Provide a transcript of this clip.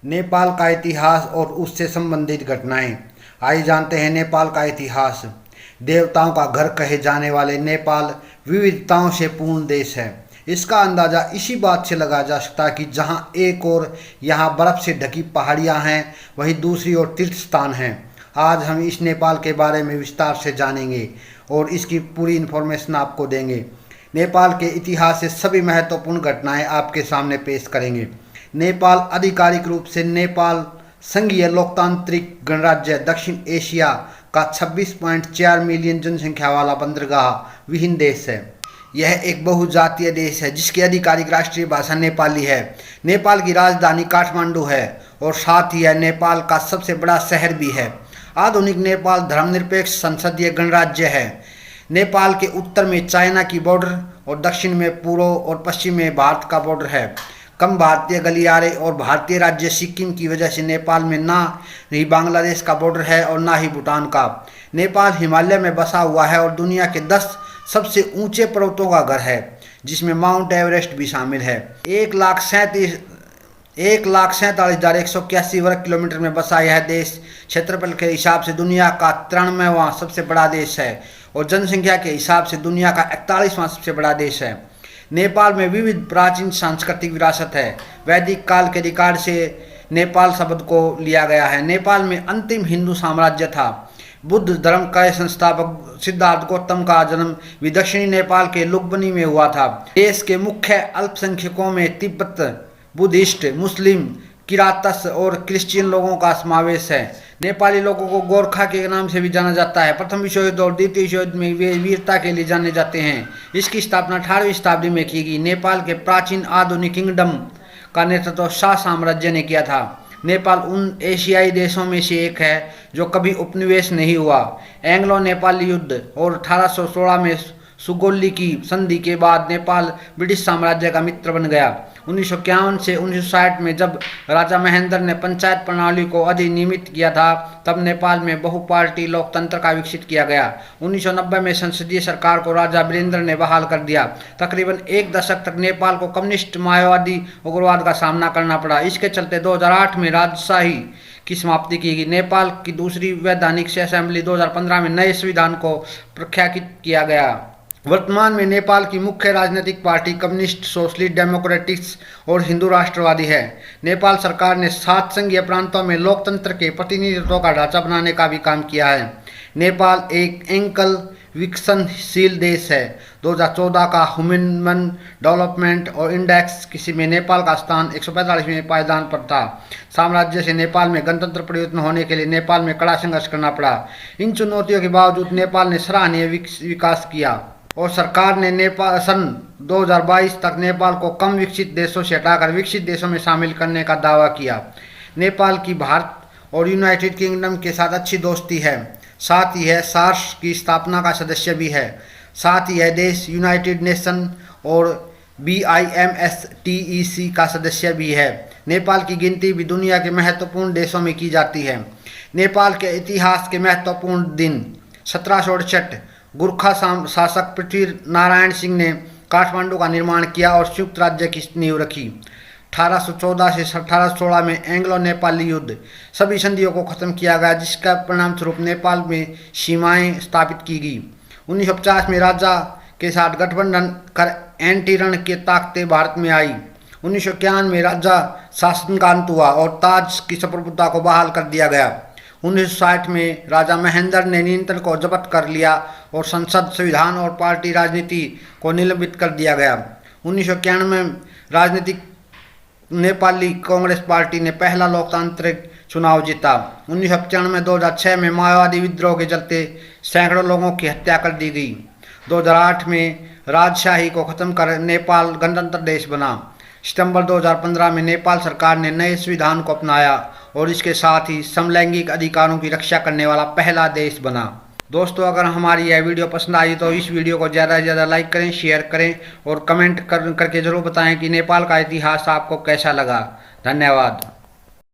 नेपाल का इतिहास और उससे संबंधित घटनाएं। आइए जानते हैं नेपाल का इतिहास। देवताओं का घर कहे जाने वाले नेपाल विविधताओं से पूर्ण देश है। इसका अंदाज़ा इसी बात से लगाया जा सकता है कि जहां एक ओर यहाँ बर्फ़ से ढकी पहाड़ियां हैं, वहीं दूसरी ओर तीर्थ स्थान हैं। आज हम इस नेपाल के बारे में विस्तार से जानेंगे और इसकी पूरी इन्फॉर्मेशन आपको देंगे। नेपाल के इतिहास से सभी महत्वपूर्ण घटनाएं आपके सामने पेश करेंगे। नेपाल आधिकारिक रूप से नेपाल संघीय लोकतांत्रिक गणराज्य दक्षिण एशिया का 26.4 मिलियन जनसंख्या वाला बंदरगाह विहीन देश है। यह एक बहुजातीय देश है जिसकी आधिकारिक राष्ट्रीय भाषा नेपाली है। नेपाल की राजधानी काठमांडू है और साथ ही यह नेपाल का सबसे बड़ा शहर भी है। आधुनिक नेपाल धर्मनिरपेक्ष संसदीय गणराज्य है। नेपाल के उत्तर में चाइना की बॉर्डर और दक्षिण में पूर्व और पश्चिम में भारत का बॉर्डर है। कम भारतीय गलियारे और भारतीय राज्य सिक्किम की वजह से नेपाल में ना ही बांग्लादेश का बॉर्डर है और ना ही भूटान का। नेपाल हिमालय में बसा हुआ है और दुनिया के 10 सबसे ऊंचे पर्वतों का घर है, जिसमें माउंट एवरेस्ट भी शामिल है। 1,47,181 वर्ग किलोमीटर में बसा यह देश क्षेत्रफल के हिसाब से दुनिया का 93वां सबसे बड़ा देश है और जनसंख्या के हिसाब से दुनिया का 41वां सबसे बड़ा देश है। नेपाल में विविध प्राचीन सांस्कृतिक विरासत है। वैदिक काल के रिकॉर्ड से नेपाल शब्द को लिया गया है। नेपाल में अंतिम हिंदू साम्राज्य था। बुद्ध धर्म के संस्थापक सिद्धार्थ गौतम का जन्म भी दक्षिणी नेपाल के लुम्बिनी में हुआ था। देश के मुख्य अल्पसंख्यकों में तिब्बत, बुद्धिस्ट, मुस्लिम, किरातस और क्रिश्चियन लोगों का समावेश है। नेपाली लोगों को गोरखा के नाम से भी जाना जाता है। प्रथम विश्व युद्ध और द्वितीय विश्व युद्ध में वे वीरता के लिए जाने जाते हैं। इसकी स्थापना 18वीं शताब्दी में की गई। नेपाल के प्राचीन आधुनिक किंगडम का नेतृत्व शाह साम्राज्य ने किया था। नेपाल उन एशियाई देशों में से एक है जो कभी उपनिवेश नहीं हुआ। एंग्लो नेपाली युद्ध और 1816 में सुगौली की संधि के बाद नेपाल ब्रिटिश साम्राज्य का मित्र बन गया। 1951 से 1960 में जब राजा महेंद्र ने पंचायत प्रणाली को अधिनियमित किया था, तब नेपाल में बहुपार्टी लोकतंत्र का विकसित किया गया। 1990 में संसदीय सरकार को राजा वीरेंद्र ने बहाल कर दिया। तकरीबन एक दशक तक नेपाल को कम्युनिस्ट, माओवादी, उग्रवाद का सामना करना पड़ा। इसके चलते 2008 में राजशाही की समाप्ति की गई। नेपाल की दूसरी वैधानिक असेंबली 2015 में नए संविधान को प्रख्यापित किया गया। वर्तमान में नेपाल की मुख्य राजनीतिक पार्टी कम्युनिस्ट, सोशलिस्ट, डेमोक्रेटिक्स और हिंदू राष्ट्रवादी है। नेपाल सरकार ने 7 संघीय प्रांतों में लोकतंत्र के प्रतिनिधित्व का ढांचा बनाने का भी काम किया है। नेपाल एक एकल विकसनशील देश है। 2014 का ह्यूमन डेवलपमेंट और इंडेक्स किसी में नेपाल का स्थान 145वें पायदान पर था। साम्राज्य से नेपाल में गणतंत्र परिवर्तन होने के लिए नेपाल में कड़ा संघर्ष करना पड़ा। इन चुनौतियों के बावजूद नेपाल ने सराहनीय विकास किया और सरकार ने नेपाल सन 2022 तक नेपाल को कम विकसित देशों से हटाकर विकसित देशों में शामिल करने का दावा किया। नेपाल की भारत और यूनाइटेड किंगडम के साथ अच्छी दोस्ती है। साथ ही यह सार्स की स्थापना का सदस्य भी है। साथ ही यह देश यूनाइटेड नेशन और BIMSTEC का सदस्य भी है। नेपाल की गिनती भी दुनिया के महत्वपूर्ण देशों में की जाती है। नेपाल के इतिहास के महत्वपूर्ण दिन 1768 गुरखा शासक पृथ्वी नारायण सिंह ने काठमांडू का निर्माण किया और संयुक्त राज्य की नींव रखी। 1814 से 1816 में एंग्लो नेपाली युद्ध सभी संधियों को खत्म किया गया, जिसका परिणाम स्वरूप नेपाल में सीमाएं स्थापित की गई। 1950 में राजा के साथ गठबंधन कर एंटी रण के ताकतें भारत में आई। 1951 में राजा शासन का अंत हुआ और ताज की संप्रभुता को बहाल कर दिया गया। 1960 में राजा महेंद्र ने नियंत्रण को जब्त कर लिया और संसद, संविधान और पार्टी राजनीति को निलंबित कर दिया गया। 1991 में राजनीतिक नेपाली कांग्रेस पार्टी ने पहला लोकतांत्रिक चुनाव जीता। 1995-2006 में माओवादी विद्रोह के चलते सैकड़ों लोगों की हत्या कर दी गई। 2008 में राजशाही को खत्म कर नेपाल गणतंत्र देश बना। सितंबर 2015 में नेपाल सरकार ने नए संविधान को अपनाया और इसके साथ ही समलैंगिक अधिकारों की रक्षा करने वाला पहला देश बना। दोस्तों, अगर हमारी यह वीडियो पसंद आई तो इस वीडियो को ज़्यादा से ज़्यादा लाइक करें, शेयर करें और कमेंट करके ज़रूर बताएं कि नेपाल का इतिहास आपको कैसा लगा। धन्यवाद।